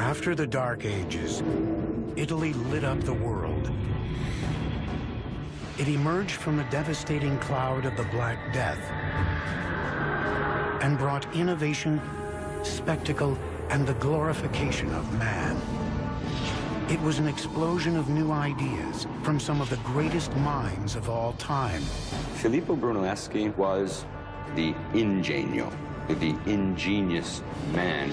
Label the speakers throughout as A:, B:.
A: After the Dark Ages, Italy lit up the world. It emerged from the devastating cloud of the Black Death and brought innovation, spectacle, and the glorification of man. It was an explosion of new ideas from some of the greatest minds of all time.
B: Filippo Brunelleschi was the ingenio, the ingenious man.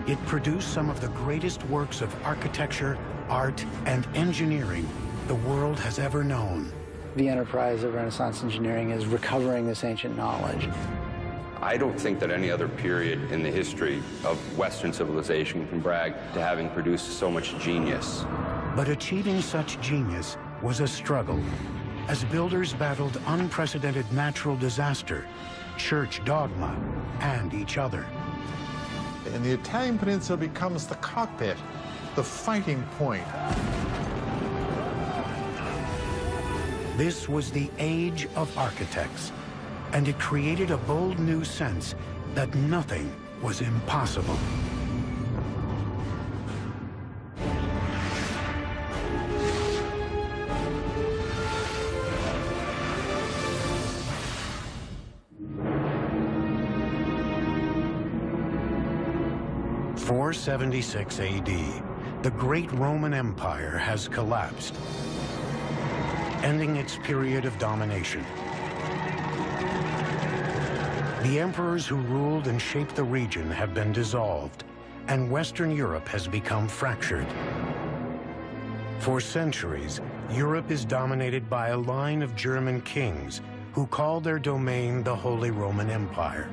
A: It produced some of the greatest works of architecture, art, and engineering the world has ever known.
C: The enterprise of Renaissance engineering is recovering this ancient knowledge.
B: I don't think that any other period in the history of Western civilization can brag to having produced so much genius.
A: But achieving such genius was a struggle, as builders battled unprecedented natural disaster, church dogma, and each other.
D: And the Italian peninsula becomes the cockpit, the fighting point.
A: This was the age of architects, and it created a bold new sense that nothing was impossible. In 476 AD, the great Roman Empire has collapsed, ending its period of domination. The emperors who ruled and shaped the region have been dissolved, and Western Europe has become fractured. For centuries, Europe is dominated by a line of German kings who called their domain the Holy Roman Empire.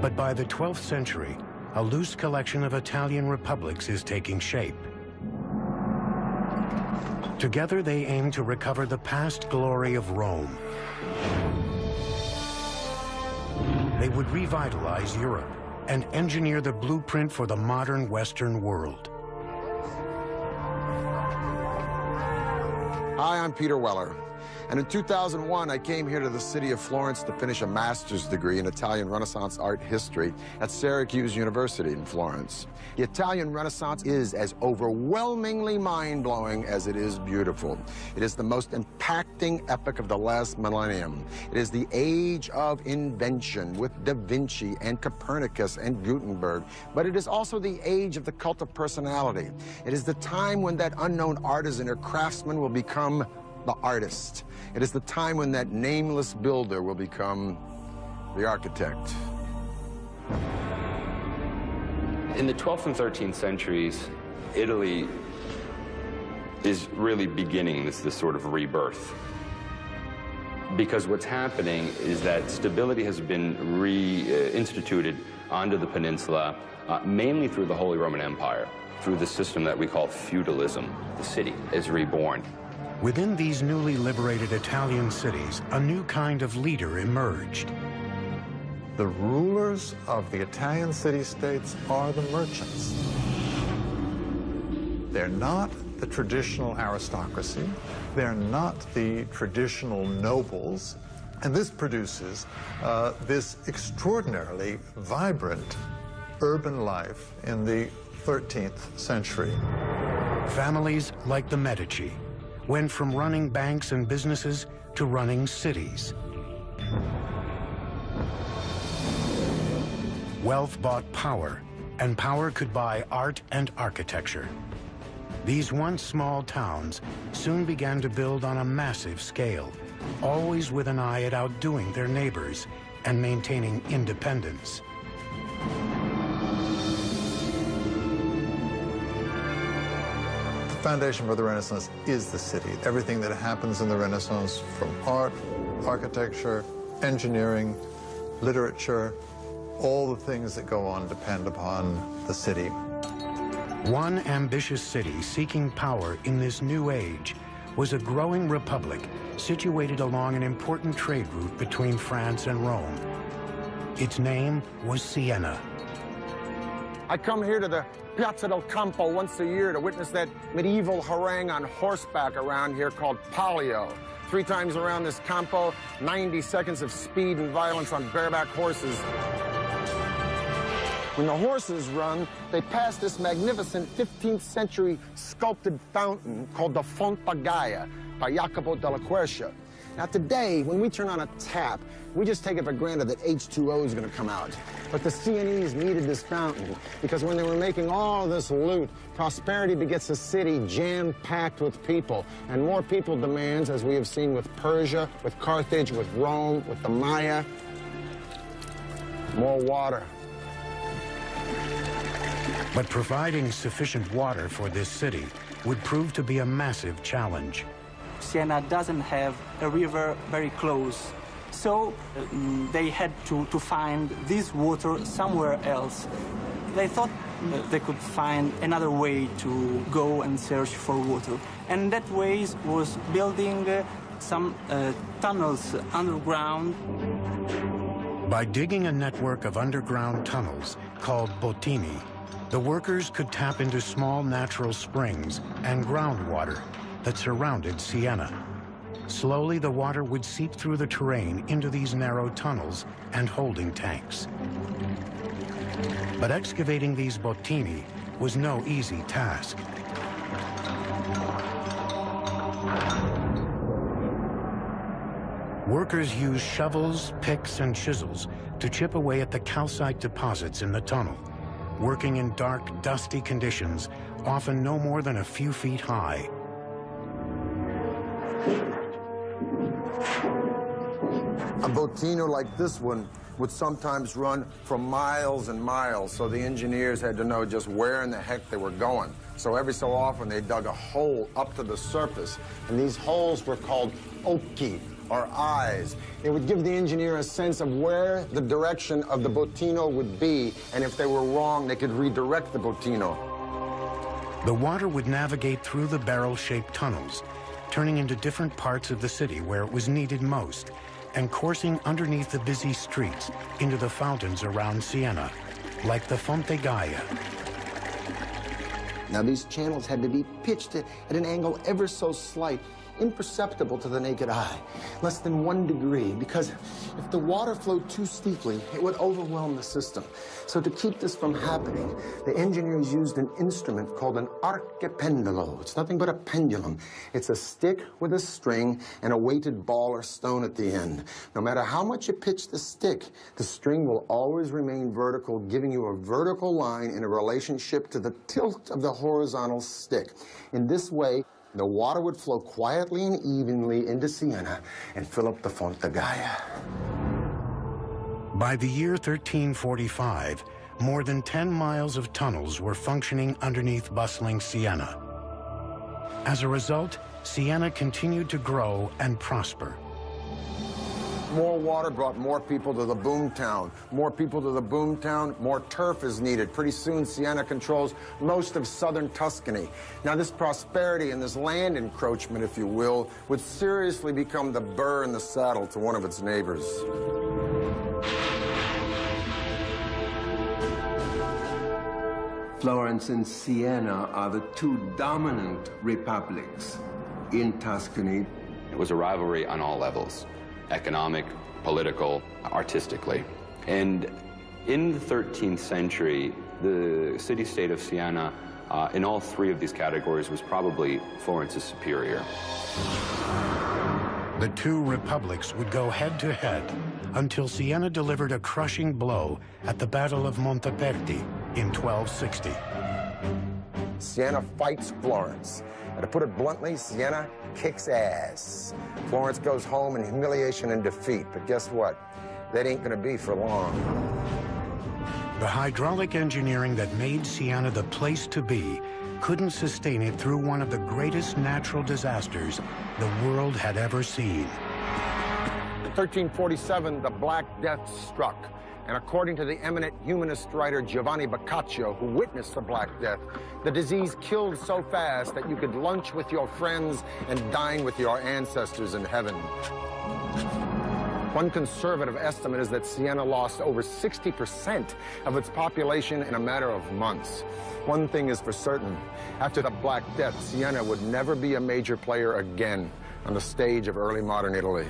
A: But by the 12th century, a loose collection of Italian republics is taking shape. Together, they aim to recover the past glory of Rome. They would revitalize Europe and engineer the blueprint for the modern Western world.
E: Hi, I'm Peter Weller. And in 2001, I came here to the city of Florence to finish a master's degree in Italian Renaissance art history at Syracuse University in Florence. The Italian Renaissance is as overwhelmingly mind-blowing as it is beautiful. It is the most impacting epoch of the last millennium. It is the age of invention with Da Vinci and Copernicus and Gutenberg. But it is also the age of the cult of personality. It is the time when that unknown artisan or craftsman will become the artist. It is the time when that nameless builder will become the architect.
B: In the 12th and 13th centuries, Italy is really beginning this sort of rebirth. Because what's happening is that stability has been reinstituted onto the peninsula, mainly through the Holy Roman Empire, through the system that we call feudalism. The city is reborn.
A: Within these newly liberated Italian cities, a new kind of leader emerged.
D: The rulers of the Italian city-states are the merchants. They're not the traditional aristocracy. They're not the traditional nobles. And this produces this extraordinarily vibrant urban life in the 13th century.
A: Families like the Medici went from running banks and businesses to running cities. Wealth bought power, and power could buy art and architecture. These once small towns soon began to build on a massive scale, always with an eye at outdoing their neighbors and maintaining independence.
D: The foundation for the Renaissance is the city. Everything that happens in the Renaissance, from art, architecture, engineering, literature, all the things that go on depend upon the city.
A: One ambitious city seeking power in this new age was a growing republic situated along an important trade route between France and Rome. Its name was Siena.
E: I come here to the Piazza del Campo once a year to witness that medieval harangue on horseback around here called Palio. 3 times around this Campo, 90 seconds of speed and violence on bareback horses. When the horses run, they pass this magnificent 15th century sculpted fountain called the Fonte Gaia by Jacopo della Quercia. Now today, when we turn on a tap, we just take it for granted that H2O is going to come out. But the Sienese needed this fountain because when they were making all this loot, prosperity begets a city jam-packed with people. And more people demands, as we have seen with Persia, with Carthage, with Rome, with the Maya, more water.
A: But providing sufficient water for this city would prove to be a massive challenge.
F: Siena doesn't have a river very close, so they had to find this water somewhere else. They thought they could find another way to go and search for water, and that way was building some tunnels underground.
A: By digging a network of underground tunnels called bottini, the workers could tap into small natural springs and groundwater that surrounded Siena. Slowly, the water would seep through the terrain into these narrow tunnels and holding tanks. But excavating these bottini was no easy task. Workers used shovels, picks, and chisels to chip away at the calcite deposits in the tunnel, working in dark, dusty conditions, often no more than a few feet high.
E: A bottino like this one would sometimes run for miles and miles, so the engineers had to know just where in the heck they were going. So every so often they dug a hole up to the surface, and these holes were called occhi, or eyes. It would give the engineer a sense of where the direction of the bottino would be, and if they were wrong, they could redirect the bottino.
A: The water would navigate through the barrel-shaped tunnels, turning into different parts of the city where it was needed most, and coursing underneath the busy streets into the fountains around Siena, like the Fonte Gaia.
E: Now, these channels had to be pitched at an angle ever so slight, imperceptible to the naked eye, less than 1 degree, because if the water flowed too steeply, it would overwhelm the system. So to keep this from happening, the engineers used an instrument called an archipendolo. It's nothing but a pendulum. It's a stick with a string and a weighted ball or stone at the end. No matter how much you pitch the stick, the string will always remain vertical, giving you a vertical line in a relationship to the tilt of the horizontal stick. In this way, the water would flow quietly and evenly into Siena and fill up the Fonte Gaia.
A: By the year 1345, more than 10 miles of tunnels were functioning underneath bustling Siena. As a result, Siena continued to grow and prosper.
E: More water brought more people to the boom town. More people to the boom town, more turf is needed. Pretty soon, Siena controls most of southern Tuscany. Now, this prosperity and this land encroachment, if you will, would seriously become the burr in the saddle to one of its neighbors.
G: Florence and Siena are the two dominant republics in Tuscany.
B: It was a rivalry on all levels: economic, political, artistically. And in the 13th century, the city-state of Siena, in all three of these categories, was probably Florence's superior.
A: The two republics would go head-to-head until Siena delivered a crushing blow at the Battle of Monteperti in 1260.
E: Siena fights Florence. And to put it bluntly, Siena kicks ass. Florence goes home in humiliation and defeat. But guess what? That ain't gonna be for long.
A: The hydraulic engineering that made Siena the place to be couldn't sustain it through one of the greatest natural disasters the world had ever seen.
E: In 1347, the Black Death struck. And according to the eminent humanist writer Giovanni Boccaccio, who witnessed the Black Death, the disease killed so fast that you could lunch with your friends and dine with your ancestors in heaven. One conservative estimate is that Siena lost over 60% of its population in a matter of months. One thing is for certain, after the Black Death, Siena would never be a major player again on the stage of early modern Italy.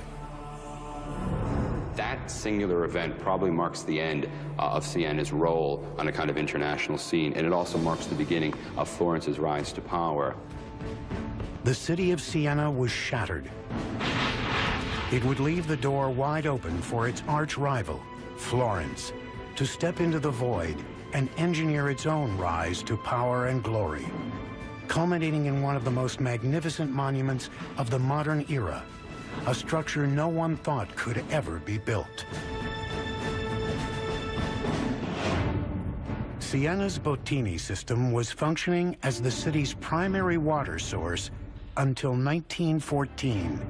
B: that singular event probably marks the end of Siena's role on a kind of international scene, and it also marks the beginning of Florence's rise to power.
A: The city of Siena was shattered. It would leave the door wide open for its arch-rival, Florence, to step into the void and engineer its own rise to power and glory, culminating in one of the most magnificent monuments of the modern era, a structure no one thought could ever be built. Siena's Bottini system was functioning as the city's primary water source until 1914.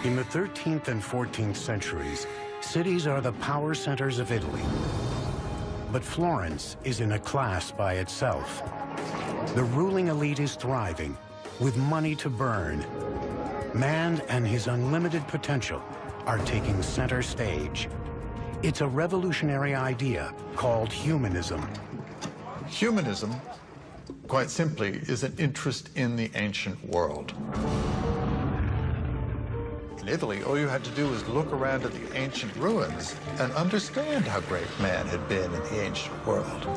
A: In the 13th and 14th centuries, cities are the power centers of Italy. But Florence is in a class by itself. The ruling elite is thriving, with money to burn. Man and his unlimited potential are taking center stage. It's a revolutionary idea called humanism.
D: Humanism, quite simply, is an interest in the ancient world. In Italy, all you had to do was look around at the ancient ruins and understand how great man had been in the ancient world.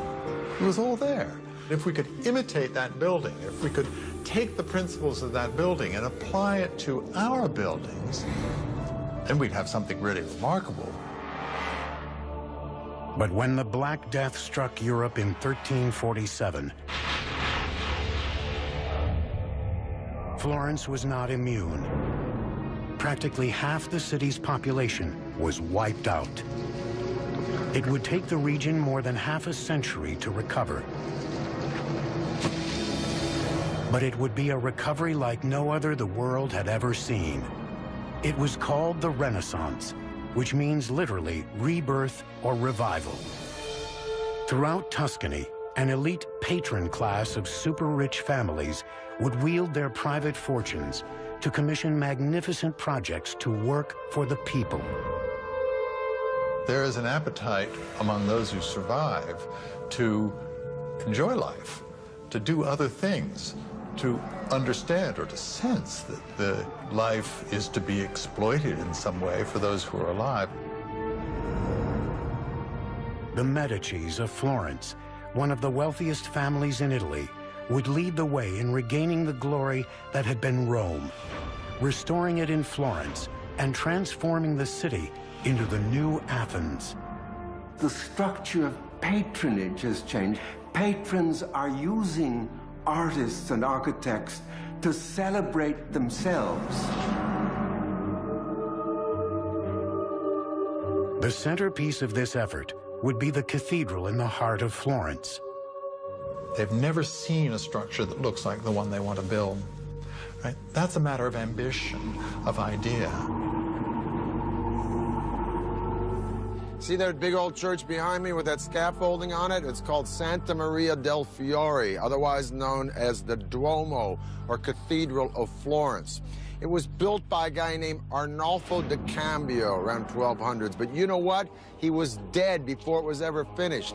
D: It was all there. If we could imitate that building, if we could take the principles of that building and apply it to our buildings, then we'd have something really remarkable.
A: But when the Black Death struck Europe in 1347, Florence was not immune. Practically half the city's population was wiped out. It would take the region more than half a century to recover. But it would be a recovery like no other the world had ever seen. It was called the Renaissance, which means literally rebirth or revival. Throughout Tuscany, an elite patron class of super-rich families would wield their private fortunes to commission magnificent projects to work for the people.
D: There is an appetite among those who survive to enjoy life, to do other things, to understand or to sense that the life is to be exploited in some way for those who are alive.
A: The Medicis of Florence, one of the wealthiest families in Italy, would lead the way in regaining the glory that had been Rome, restoring it in Florence and transforming the city into the new Athens.
G: The structure of patronage has changed. Patrons are using artists and architects to celebrate themselves.
A: The centerpiece of this effort would be the cathedral in the heart of Florence.
D: They've never seen a structure that looks like the one they want to build. Right? That's a matter of ambition, of idea.
E: See that big old church behind me with that scaffolding on it? It's called Santa Maria del Fiore, otherwise known as the Duomo, or Cathedral of Florence. It was built by a guy named Arnolfo da Cambio around 1200s, but you know what? He was dead before it was ever finished.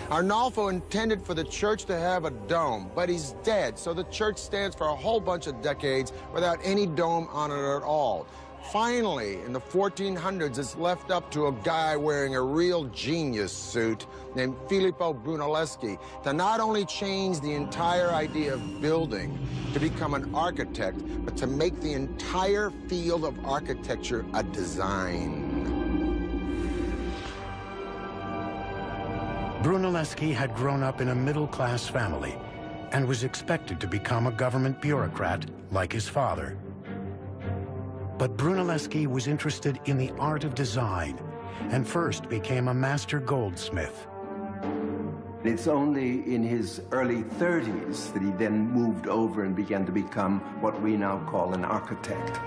E: Arnolfo intended for the church to have a dome, but he's dead, so the church stands for a whole bunch of decades without any dome on it at all. Finally, in the 1400s, it's left up to a guy wearing a real genius suit named Filippo Brunelleschi to not only change the entire idea of building, to become an architect, but to make the entire field of architecture a design.
A: Brunelleschi had grown up in a middle-class family and was expected to become a government bureaucrat like his father. But Brunelleschi was interested in the art of design and first became a master goldsmith.
G: It's only in his early 30s that he then moved over and began to become what we now call an architect.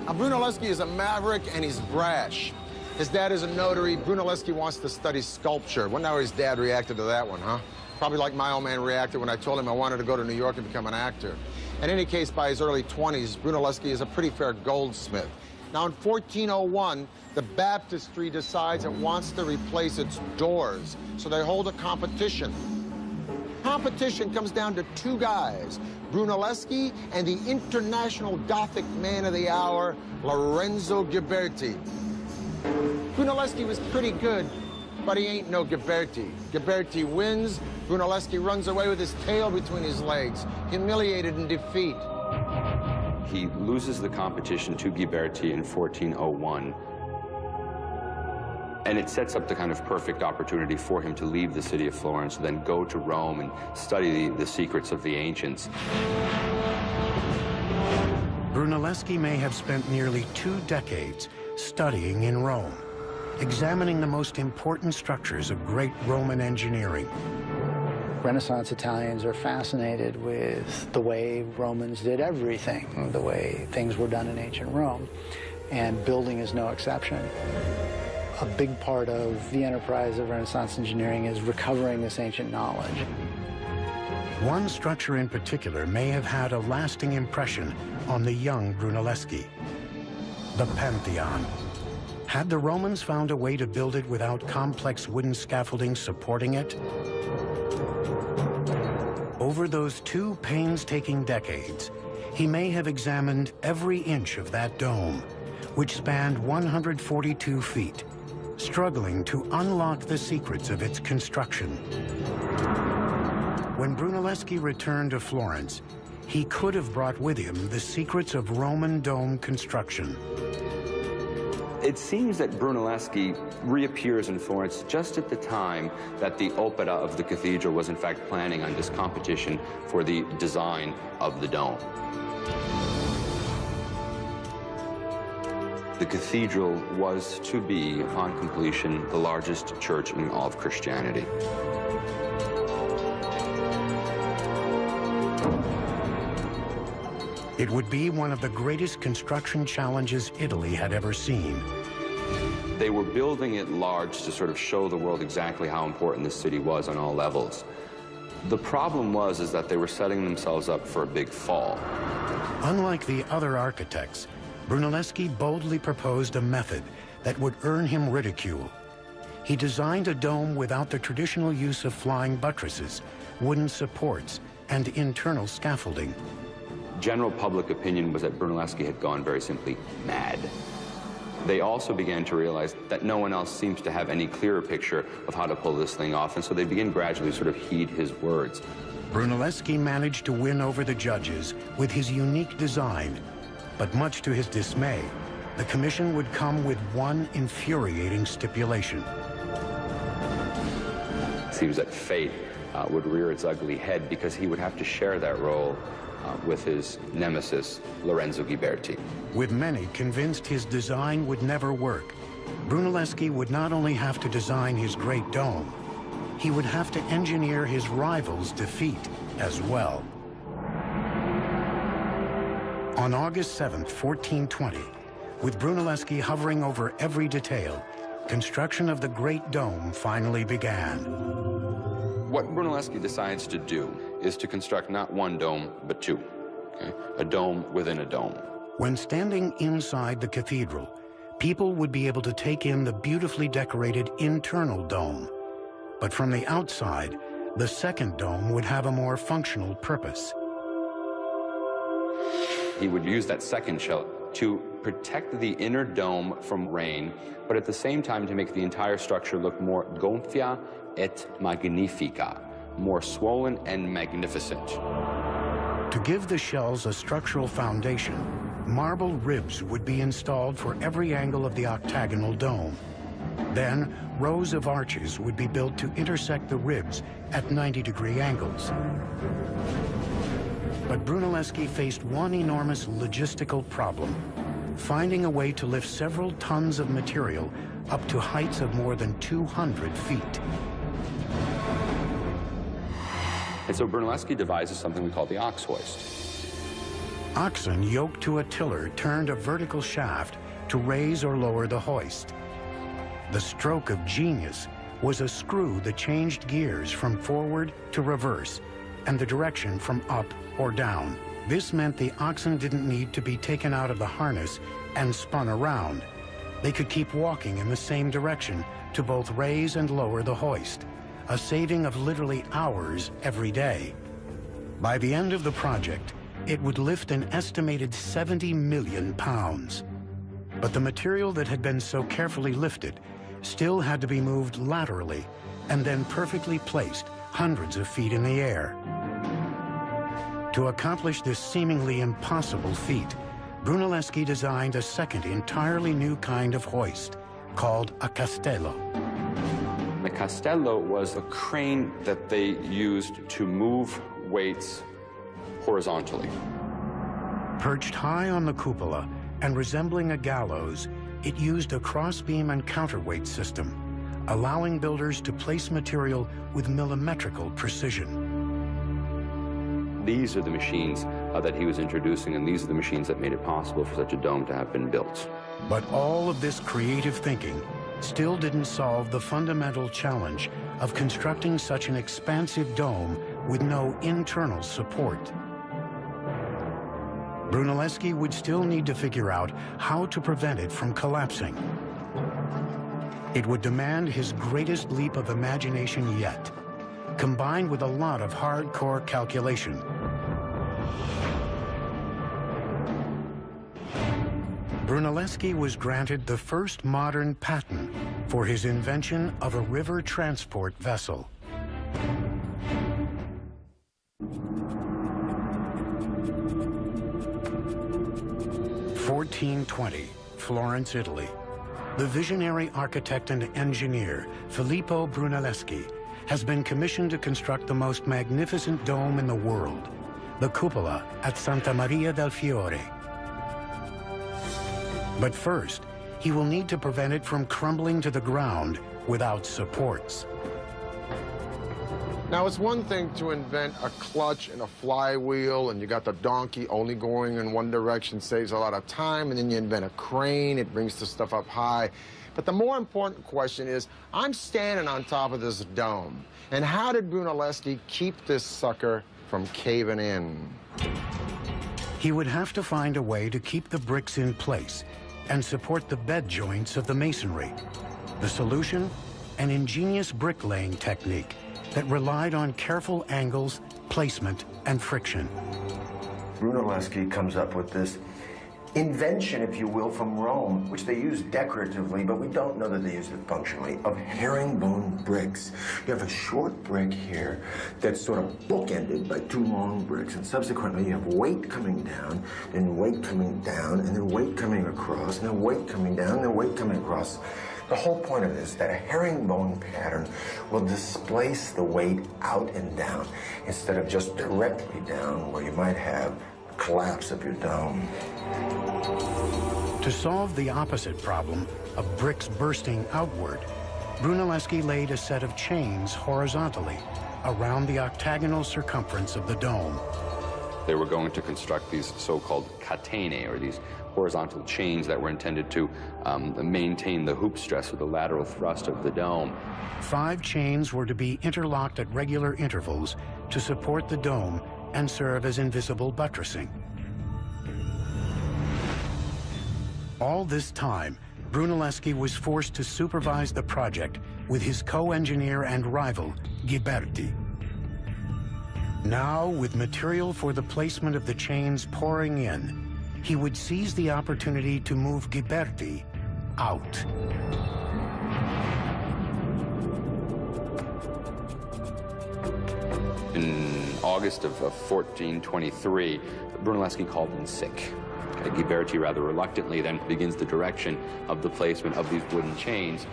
E: Now, Brunelleschi is a maverick and he's brash. His dad is a notary. Brunelleschi wants to study sculpture. Wonder how his dad reacted to that one, huh? Probably like my old man reacted when I told him I wanted to go to New York and become an actor. In any case, by his early 20s, Brunelleschi is a pretty fair goldsmith. Now, in 1401, the baptistry decides it wants to replace its doors, so they hold a competition. Huh? competition comes down to two guys, Brunelleschi and the international Gothic man of the hour, Lorenzo Ghiberti. Brunelleschi was pretty good, but he ain't no Ghiberti. Ghiberti wins, Brunelleschi runs away with his tail between his legs, humiliated in defeat.
B: He loses the competition to Ghiberti in 1401. And it sets up the kind of perfect opportunity for him to leave the city of Florence, then go to Rome and study the secrets of the ancients.
A: Brunelleschi may have spent nearly 2 decades studying in Rome, examining the most important structures of great Roman engineering.
C: Renaissance Italians are fascinated with the way Romans did everything, the way things were done in ancient Rome, and building is no exception. A big part of the enterprise of Renaissance engineering is recovering this ancient knowledge.
A: One structure in particular may have had a lasting impression on the young Brunelleschi: the Pantheon. Had the Romans found a way to build it without complex wooden scaffolding supporting it? Over those 2 painstaking decades, he may have examined every inch of that dome, which spanned 142 feet, struggling to unlock the secrets of its construction. When Brunelleschi returned to Florence, he could have brought with him the secrets of Roman dome construction.
B: It seems that Brunelleschi reappears in Florence just at the time that the opera of the cathedral was in fact planning on this competition for the design of the dome. The cathedral was to be, upon completion, the largest church in all of Christianity.
A: It would be one of the greatest construction challenges Italy had ever seen.
B: They were building it large to sort of show the world exactly how important this city was on all levels. The problem is that they were setting themselves up for a big fall.
A: Unlike the other architects, Brunelleschi boldly proposed a method that would earn him ridicule. He designed a dome without the traditional use of flying buttresses, wooden supports, and internal scaffolding.
B: General public opinion was that Brunelleschi had gone very simply mad. They also began to realize that no one else seems to have any clearer picture of how to pull this thing off, and so they begin gradually sort of heed his words.
A: Brunelleschi managed to win over the judges with his unique design, but much to his dismay, the commission would come with one infuriating stipulation.
B: It seems that fate would rear its ugly head because he would have to share that role with his nemesis, Lorenzo Ghiberti.
A: With many convinced his design would never work, Brunelleschi would not only have to design his great dome, he would have to engineer his rival's defeat as well. On August 7th, 1420, with Brunelleschi hovering over every detail, construction of the Great Dome finally began.
B: What Brunelleschi decides to do is to construct not one dome, but 2. Okay? A dome within a dome.
A: When standing inside the cathedral, people would be able to take in the beautifully decorated internal dome. But from the outside, the second dome would have a more functional purpose.
B: He would use that second shell to protect the inner dome from rain, but at the same time to make the entire structure look more gonfia et magnifica, more swollen and magnificent.
A: To give the shells a structural foundation, marble ribs would be installed for every angle of the octagonal dome. Then, rows of arches would be built to intersect the ribs at 90-degree angles. But Brunelleschi faced one enormous logistical problem: finding a way to lift several tons of material up to heights of more than 200 feet.
B: And so Brunelleschi devises something we call the ox hoist.
A: Oxen yoked to a tiller turned a vertical shaft to raise or lower the hoist. The stroke of genius was a screw that changed gears from forward to reverse and the direction from up or down. This meant the oxen didn't need to be taken out of the harness and spun around. They could keep walking in the same direction to both raise and lower the hoist, a saving of literally hours every day. By the end of the project, it would lift an estimated 70 million pounds. But the material that had been so carefully lifted still had to be moved laterally and then perfectly placed hundreds of feet in the air. To accomplish this seemingly impossible feat, Brunelleschi designed a second entirely new kind of hoist called a castello.
B: The castello was a crane that they used to move weights horizontally.
A: Perched high on the cupola and resembling a gallows, it used a crossbeam and counterweight system, allowing builders to place material with millimetrical precision.
B: These are the machines that he was introducing, and these are the machines that made it possible for such a dome to have been built.
A: But all of this creative thinking still didn't solve the fundamental challenge of constructing such an expansive dome with no internal support. Brunelleschi would still need to figure out how to prevent it from collapsing. It would demand his greatest leap of imagination yet, combined with a lot of hardcore calculation. Brunelleschi was granted the first modern patent for his invention of a river transport vessel. (1420), Florence, Italy. The visionary architect and engineer, Filippo Brunelleschi, has been commissioned to construct the most magnificent dome in the world, the cupola at Santa Maria del Fiore. But first, he will need to prevent it from crumbling to the ground without supports.
E: Now, it's one thing to invent a clutch and a flywheel, and you got the donkey only going in one direction, saves a lot of time, and then you invent a crane, it brings the stuff up high. But the more important question is, I'm standing on top of this dome, and how did Brunelleschi keep this sucker from caving in?
A: He would have to find a way to keep the bricks in place and support the bed joints of the masonry. The solution? An ingenious bricklaying technique that relied on careful angles, placement, and friction.
H: Brunelleschi comes up with this invention, if you will, from Rome, which they use decoratively, but we don't know that they used it functionally, of herringbone bricks. You have a short brick here that's sort of bookended by two long bricks, and subsequently you have weight coming down, and weight coming down, and then weight coming across, and then weight coming down, and then weight coming across. The whole point of this is that a herringbone pattern will displace the weight out and down instead of just directly down, where you might have collapse of your dome.
A: To solve the opposite problem of bricks bursting outward, Brunelleschi laid a set of chains horizontally around the octagonal circumference of the dome.
B: They were going to construct these so-called catene, or these horizontal chains that were intended to maintain the hoop stress or the lateral thrust of the dome.
A: 5 chains were to be interlocked at regular intervals to support the dome and serve as invisible buttressing. All this time, Brunelleschi was forced to supervise the project with his co-engineer and rival, Ghiberti. Now, with material for the placement of the chains pouring in, he would seize the opportunity to move Ghiberti out.
B: In August of 1423, Brunelleschi called in sick. Ghiberti rather reluctantly then begins the direction of the placement of these wooden chains.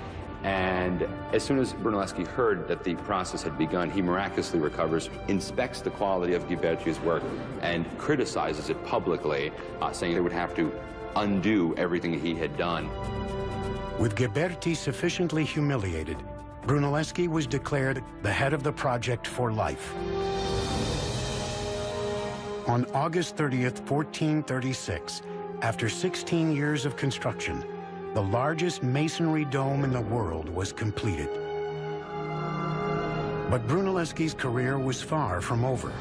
B: And as soon as Brunelleschi heard that the process had begun, he miraculously recovers, inspects the quality of Ghiberti's work, and criticizes it publicly, saying they would have to undo everything he had done.
A: With Ghiberti sufficiently humiliated, Brunelleschi was declared the head of the project for life. On August 30th, 1436, after 16 years of construction, the largest masonry dome in the world was completed. But Brunelleschi's career was far from over.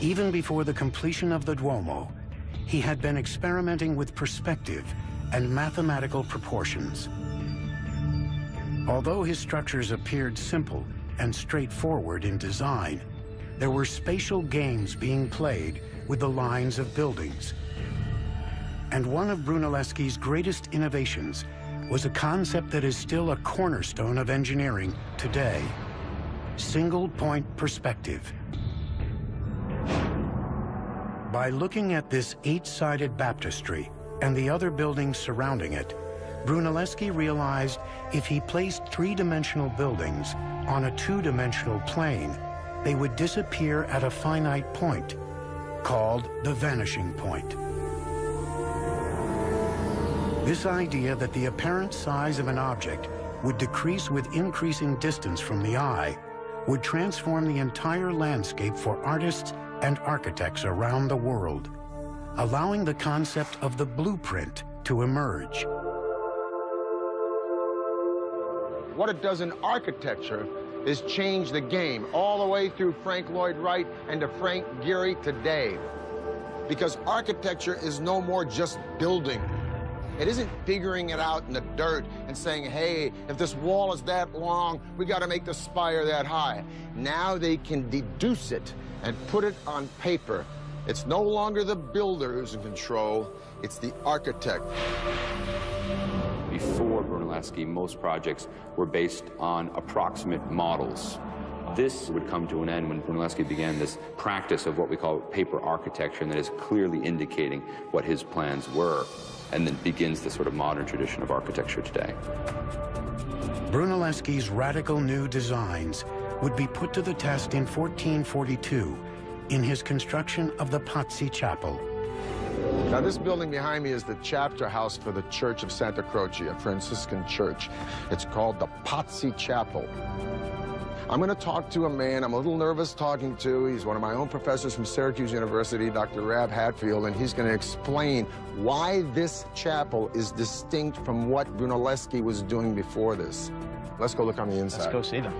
A: Even before the completion of the Duomo, he had been experimenting with perspective and mathematical proportions. Although his structures appeared simple and straightforward in design, there were spatial games being played with the lines of buildings. And one of Brunelleschi's greatest innovations was a concept that is still a cornerstone of engineering today: single-point perspective. By looking at this 8-sided baptistry and the other buildings surrounding it, Brunelleschi realized if he placed 3-dimensional buildings on a 2-dimensional plane, they would disappear at a finite point, called the vanishing point. This idea that the apparent size of an object would decrease with increasing distance from the eye would transform the entire landscape for artists and architects around the world, allowing the concept of the blueprint to emerge.
E: What it does in architecture is change the game all the way through Frank Lloyd Wright and to Frank Gehry today. Because architecture is no more just building. It isn't figuring it out in the dirt and saying, hey, if this wall is that long, we got to make the spire that high. Now they can deduce it and put it on paper. It's no longer the builder who's in control, it's the architect.
B: Before Brunelleschi, most projects were based on approximate models. This would come to an end when Brunelleschi began this practice of what we call paper architecture, and that is clearly indicating what his plans were, and then begins the sort of modern tradition of architecture today.
A: Brunelleschi's radical new designs would be put to the test in 1442 in his construction of the Pazzi Chapel.
E: Now, this building behind me is the chapter house for the Church of Santa Croce, a Franciscan church. It's called the Pazzi Chapel. I'm going to talk to a man I'm a little nervous talking to. He's one of my own professors from Syracuse University, Dr. Rab Hatfield, and he's going to explain why this chapel is distinct from what Brunelleschi was doing before this. Let's go look on the inside.
I: Let's go see them.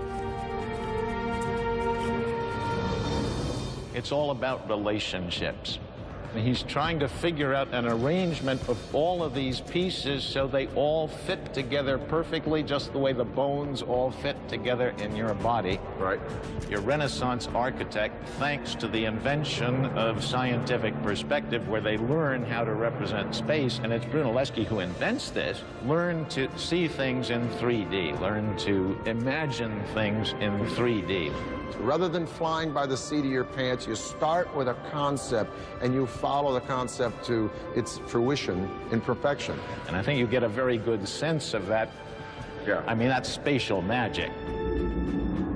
I: It's all about relationships. He's trying to figure out an arrangement of all of these pieces so they all fit together perfectly, just the way the bones all fit together in your body.
E: Right.
I: Your Renaissance architect, thanks to the invention of scientific perspective, where they learn how to represent space, and it's Brunelleschi who invents this, learn to see things in 3D, learn to imagine things in 3D.
E: Rather than flying by the seat of your pants, you start with a concept and you follow the concept to its fruition in perfection.
I: And I think you get a very good sense of that.
E: Yeah.
I: I mean, that's spatial magic.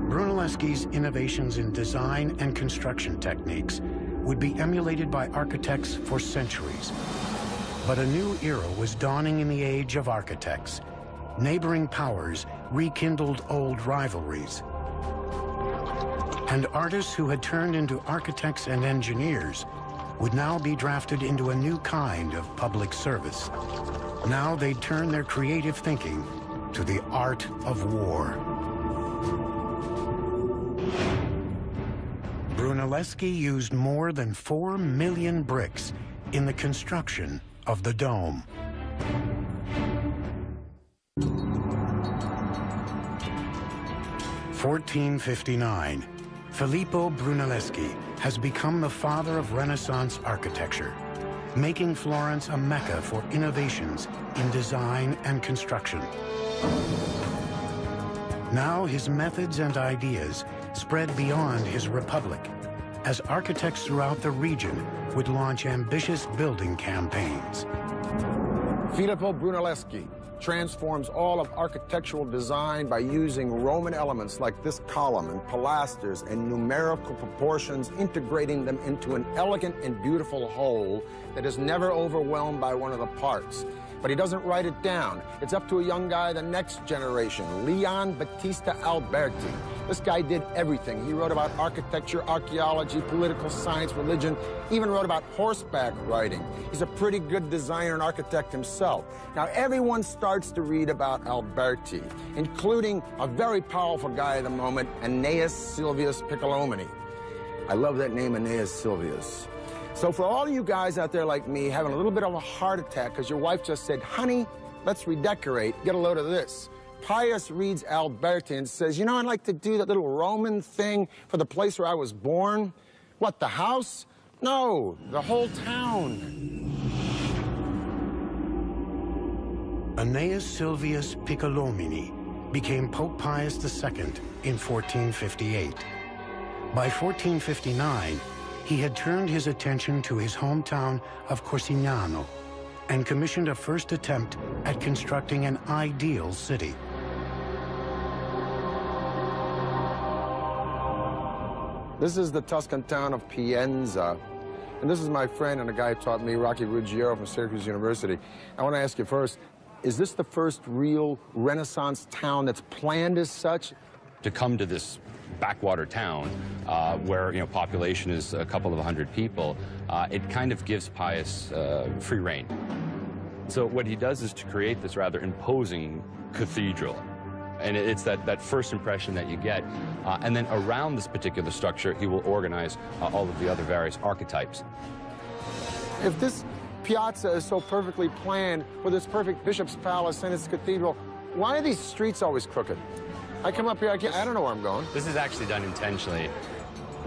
A: Brunelleschi's innovations in design and construction techniques would be emulated by architects for centuries. But a new era was dawning in the age of architects. Neighboring powers rekindled old rivalries. And artists who had turned into architects and engineers would now be drafted into a new kind of public service. Now they'd turn their creative thinking to the art of war. Brunelleschi used more than 4 million bricks in the construction of the dome. (1459). Filippo Brunelleschi has become the father of Renaissance architecture, making Florence a mecca for innovations in design and construction. Now his methods and ideas spread beyond his republic, as architects throughout the region would launch ambitious building campaigns.
E: Filippo Brunelleschi transforms all of architectural design by using Roman elements like this column and pilasters and numerical proportions, integrating them into an elegant and beautiful whole that is never overwhelmed by one of the parts. But he doesn't write it down. It's up to a young guy, the next generation, Leon Battista Alberti. This guy did everything. He wrote about architecture, archaeology, political science, religion, even wrote about horseback riding. He's a pretty good designer and architect himself. Now, everyone starts to read about Alberti, including a very powerful guy at the moment, Aeneas Silvius Piccolomini. I love that name, Aeneas Silvius. So for all of you guys out there like me having a little bit of a heart attack because your wife just said, honey, let's redecorate, get a load of this. Pius reads Alberti and says, you know, I'd like to do that little Roman thing for the place where I was born. What, the house? No, the whole town.
A: Aeneas Silvius Piccolomini became Pope Pius II in 1458. By 1459, he had turned his attention to his hometown of Corsignano and commissioned a first attempt at constructing an ideal city.
E: This is the Tuscan town of Pienza. And this is my friend and a guy who taught me, Rocky Ruggiero from Syracuse University. I want to ask you first, is this the first real Renaissance town that's planned as such?
B: To come to this backwater town where, you know, population is a couple of hundred people, it kind of gives Pius free rein. So what he does is to create this rather imposing cathedral. And it's that first impression that you get. And then around this particular structure, he will organize all of the other various archetypes.
E: If this piazza is so perfectly planned with its perfect bishop's palace and its cathedral, why are these streets always crooked? I come up here, I don't know where I'm going.
B: This is actually done intentionally.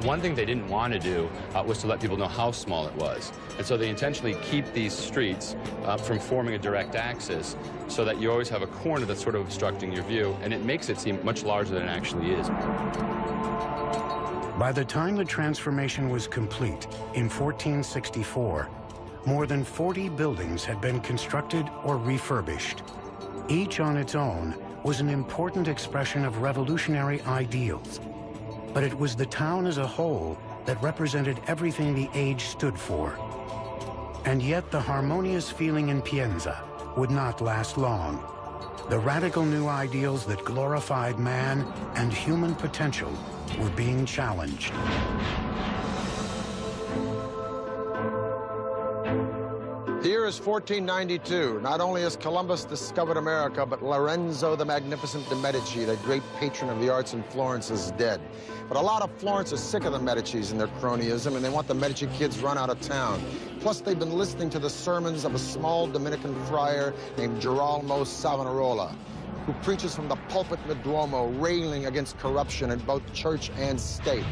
B: One thing they didn't want to do was to let people know how small it was. And so they intentionally keep these streets from forming a direct axis so that you always have a corner that's sort of obstructing your view, and it makes it seem much larger than it actually is.
A: By the time the transformation was complete in 1464, more than 40 buildings had been constructed or refurbished. Each on its own was an important expression of revolutionary ideals. But it was the town as a whole that represented everything the age stood for. And yet the harmonious feeling in Pienza would not last long. The radical new ideals that glorified man and human potential were being challenged.
E: The year is 1492. Not only has Columbus discovered America, but Lorenzo the Magnificent de' Medici, the great patron of the arts in Florence, is dead. But a lot of Florence is sick of the Medicis and their cronyism, and they want the Medici kids run out of town. Plus, they've been listening to the sermons of a small Dominican friar named Girolamo Savonarola, who preaches from the pulpit in the Duomo, railing against corruption in both church and state.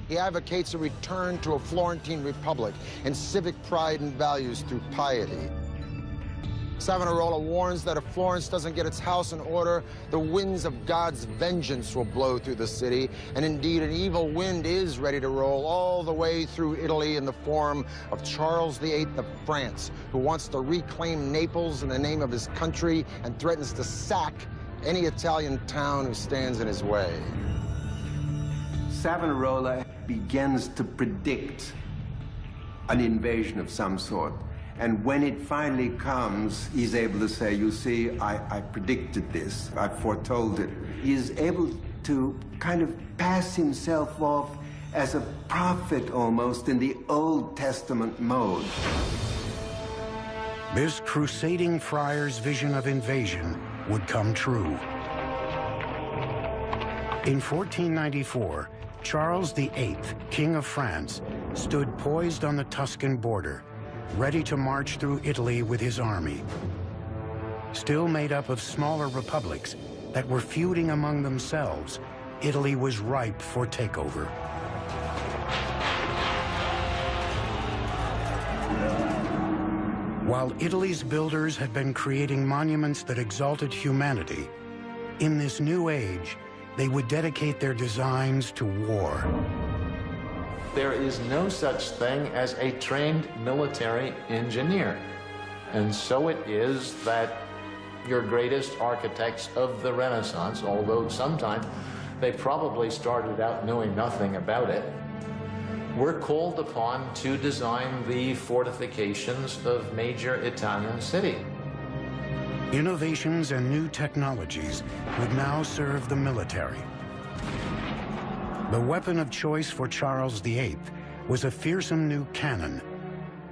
E: He advocates a return to a Florentine republic and civic pride and values through piety. Savonarola warns that if Florence doesn't get its house in order, the winds of God's vengeance will blow through the city, and indeed an evil wind is ready to roll all the way through Italy in the form of Charles VIII of France, who wants to reclaim Naples in the name of his country and threatens to sack any Italian town who stands in his way.
G: Savonarola begins to predict an invasion of some sort. And when it finally comes, he's able to say, you see, I predicted this, I foretold it. He is able to kind of pass himself off as a prophet almost in the Old Testament mode.
A: This crusading friar's vision of invasion would come true. In 1494, Charles VIII, King of France, stood poised on the Tuscan border, ready to march through Italy with his army. Still made up of smaller republics that were feuding among themselves, Italy was ripe for takeover. While Italy's builders had been creating monuments that exalted humanity, in this new age, they would dedicate their designs to war.
I: There is no such thing as a trained military engineer. And so it is that your greatest architects of the Renaissance, although sometimes they probably started out knowing nothing about it, were called upon to design the fortifications of major Italian cities.
A: Innovations and new technologies would now serve the military. The weapon of choice for Charles VIII was a fearsome new cannon.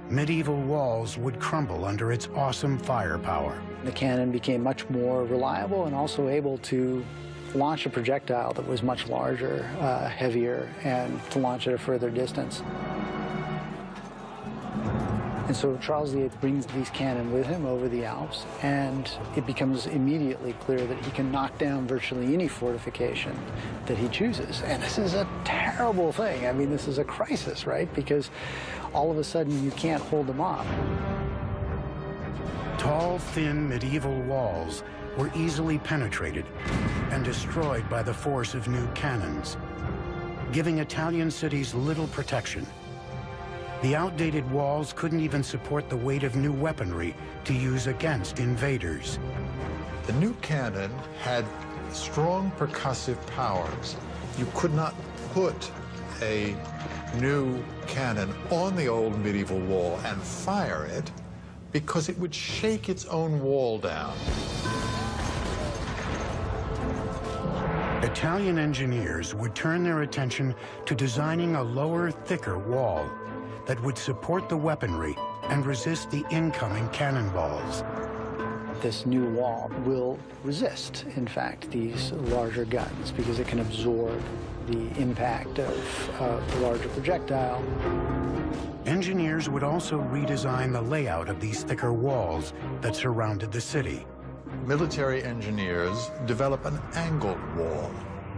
A: Medieval walls would crumble under its awesome firepower.
C: The cannon became much more reliable and also able to launch a projectile that was much larger, heavier, and to launch at a further distance. And so Charles VIII brings these cannon with him over the Alps, and it becomes immediately clear that he can knock down virtually any fortification that he chooses. And this is a terrible thing. I mean, this is a crisis, right? Because all of a sudden you can't hold them off.
A: Tall, thin medieval walls were easily penetrated and destroyed by the force of new cannons, giving Italian cities little protection. The outdated walls couldn't even support the weight of new weaponry to use against invaders.
D: The new cannon had strong percussive powers. You could not put a new cannon on the old medieval wall and fire it because it would shake its own wall down.
A: Italian engineers would turn their attention to designing a lower, thicker wall that would support the weaponry and resist the incoming cannonballs.
C: This new wall will resist, in fact, these larger guns because it can absorb the impact of the larger projectile.
A: Engineers would also redesign the layout of these thicker walls that surrounded the city.
D: Military engineers develop an angled wall.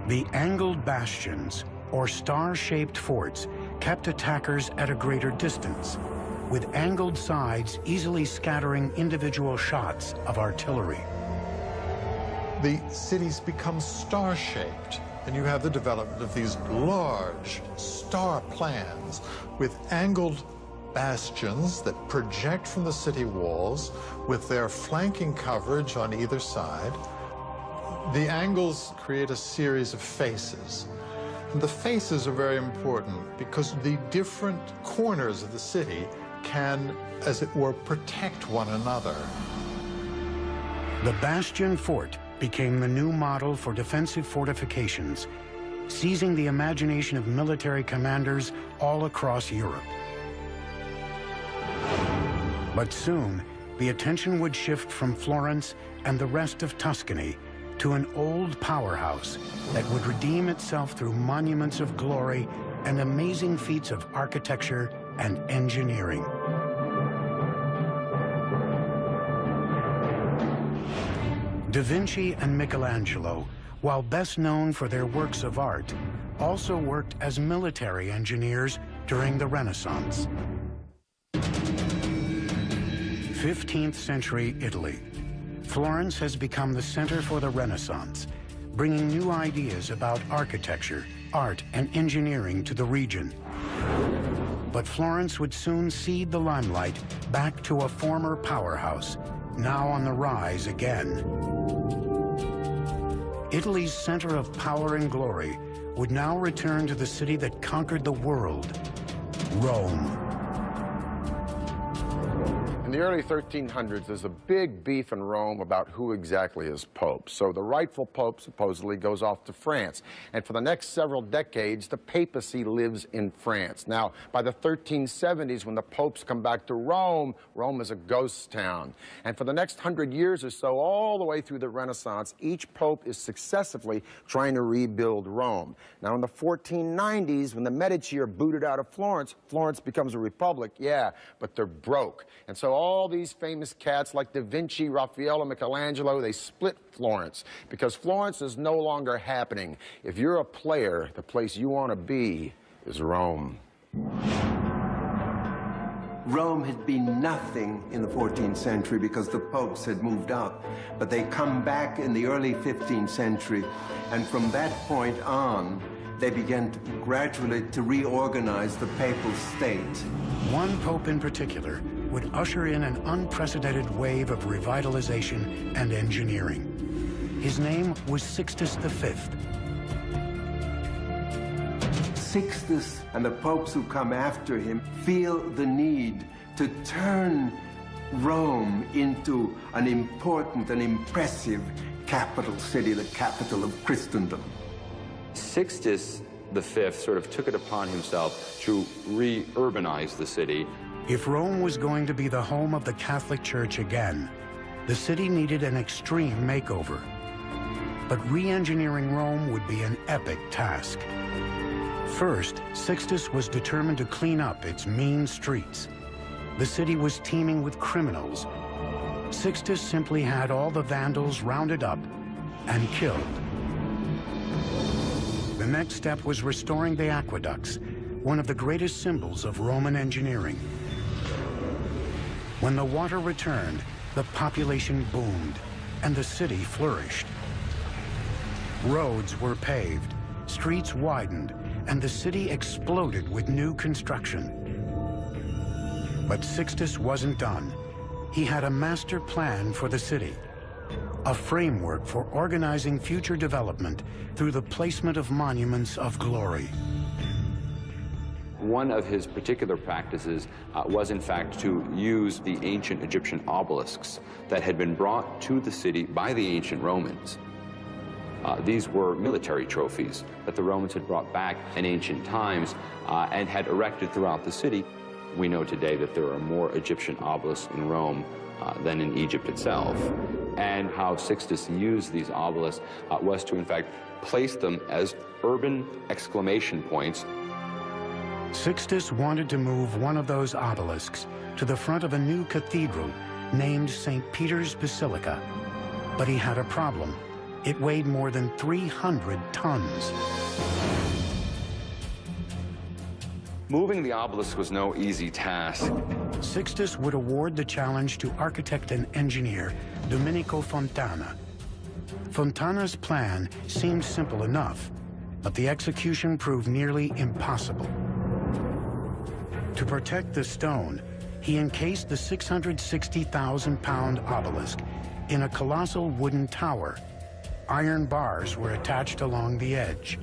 A: The angled bastions, or star-shaped forts, kept attackers at a greater distance, with angled sides easily scattering individual shots of artillery.
D: The cities become star-shaped, and you have the development of these large star plans with angled bastions that project from the city walls with their flanking coverage on either side. The angles create a series of faces. And the faces are very important because the different corners of the city can, as it were, protect one another.
A: The bastion fort became the new model for defensive fortifications, seizing the imagination of military commanders all across Europe. But soon, the attention would shift from Florence and the rest of Tuscany to an old powerhouse that would redeem itself through monuments of glory and amazing feats of architecture and engineering. Da Vinci and Michelangelo, while best known for their works of art, also worked as military engineers during the Renaissance. 15th century Italy. Florence has become the center for the Renaissance, bringing new ideas about architecture, art, and engineering to the region. But Florence would soon cede the limelight back to a former powerhouse, now on the rise again. Italy's center of power and glory would now return to the city that conquered the world, Rome.
E: In the early 1300s, there's a big beef in Rome about who exactly is pope. So the rightful pope supposedly goes off to France. And for the next several decades, the papacy lives in France. Now, by the 1370s, when the popes come back to Rome, Rome is a ghost town. And for the next 100 years or so, all the way through the Renaissance, each pope is successively trying to rebuild Rome. Now, in the 1490s, when the Medici are booted out of Florence, Florence becomes a republic, yeah, but they're broke. And so all these famous cats like Da Vinci, Raphael, and Michelangelo, they split Florence because Florence is no longer happening. If you're a player, the place you want to be is Rome.
G: Rome had been nothing in the 14th century because the popes had moved out. But they come back in the early 15th century, and from that point on, they began gradually to reorganize the papal state.
A: One pope in particular would usher in an unprecedented wave of revitalization and engineering. His name was Sixtus V.
G: Sixtus and the popes who come after him feel the need to turn Rome into an important and impressive capital city, the capital of Christendom.
B: Sixtus V sort of took it upon himself to re-urbanize the city.
A: If Rome was going to be the home of the Catholic Church again, the city needed an extreme makeover. But re-engineering Rome would be an epic task. First, Sixtus was determined to clean up its mean streets. The city was teeming with criminals. Sixtus simply had all the Vandals rounded up and killed. The next step was restoring the aqueducts, one of the greatest symbols of Roman engineering. When the water returned, the population boomed, and the city flourished. Roads were paved, streets widened, and the city exploded with new construction. But Sixtus wasn't done. He had a master plan for the city, a framework for organizing future development through the placement of monuments of glory.
B: One of his particular practices was, in fact, to use the ancient Egyptian obelisks that had been brought to the city by the ancient Romans. These were military trophies that the Romans had brought back in ancient times and had erected throughout the city. We know today that there are more Egyptian obelisks in Rome than in Egypt itself. And how Sixtus used these obelisks was to, in fact, place them as urban exclamation points.
A: Sixtus wanted to move one of those obelisks to the front of a new cathedral named St. Peter's Basilica. But he had a problem. It weighed more than 300 tons.
B: Moving the obelisk was no easy task.
A: Sixtus would award the challenge to architect and engineer Domenico Fontana. Fontana's plan seemed simple enough, but the execution proved nearly impossible. To protect the stone, he encased the 660,000-pound obelisk in a colossal wooden tower. Iron bars were attached along the edge.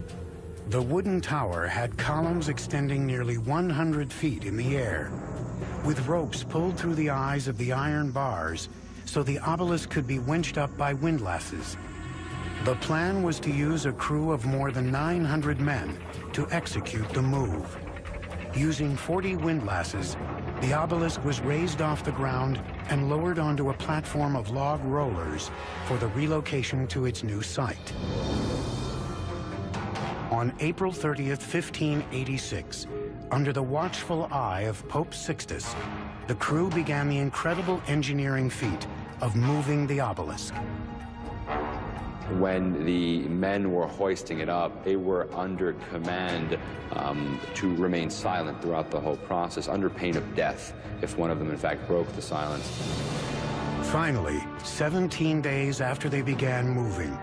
A: The wooden tower had columns extending nearly 100 feet in the air, with ropes pulled through the eyes of the iron bars so the obelisk could be winched up by windlasses. The plan was to use a crew of more than 900 men to execute the move. Using 40 windlasses, the obelisk was raised off the ground and lowered onto a platform of log rollers for the relocation to its new site. On April 30th, 1586, under the watchful eye of Pope Sixtus, the crew began the incredible engineering feat of moving the obelisk.
B: When the men were hoisting it up, they were under command to remain silent throughout the whole process, under pain of death, if one of them, in fact, broke the silence.
A: Finally, 17 days after they began moving,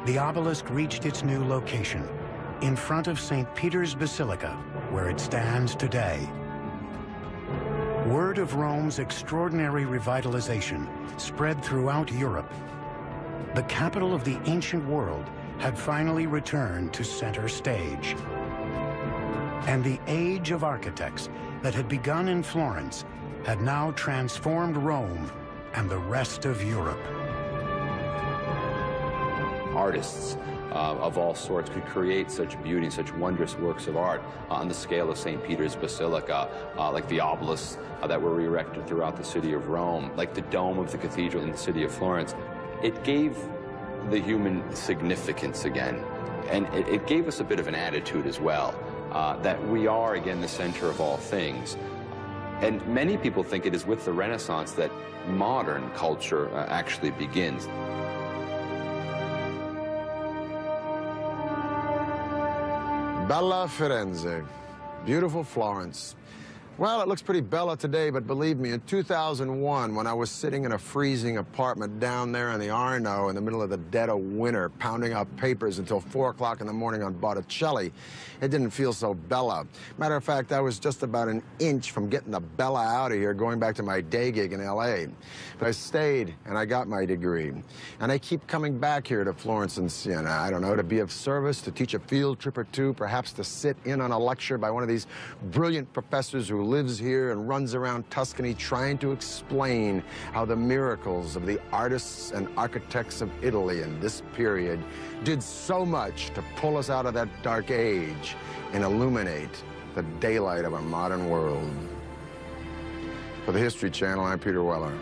A: the obelisk reached its new location, in front of St. Peter's Basilica, where it stands today. Word of Rome's extraordinary revitalization spread throughout Europe. The capital of the ancient world had finally returned to center stage. And the age of architects that had begun in Florence had now transformed Rome and the rest of Europe.
B: Artists of all sorts could create such beauty, such wondrous works of art on the scale of St. Peter's Basilica, like the obelisks that were erected throughout the city of Rome, like the dome of the cathedral in the city of Florence. It gave the human significance again, and it gave us a bit of an attitude as well, that we are, again, the center of all things. And many people think it is with the Renaissance that modern culture actually begins.
E: Bella Firenze, beautiful Florence. Well, it looks pretty bella today, but believe me, in 2001, when I was sitting in a freezing apartment down there in the Arno in the middle of the dead of winter, pounding out papers until 4 o'clock in the morning on Botticelli, it didn't feel so bella. Matter of fact, I was just about an inch from getting the bella out of here, going back to my day gig in L.A. But I stayed, and I got my degree. And I keep coming back here to Florence and Siena, I don't know, to be of service, to teach a field trip or two, perhaps to sit in on a lecture by one of these brilliant professors who lives here and runs around Tuscany trying to explain how the miracles of the artists and architects of Italy in this period did so much to pull us out of that dark age and illuminate the daylight of a modern world. For the History Channel, I'm Peter Weller.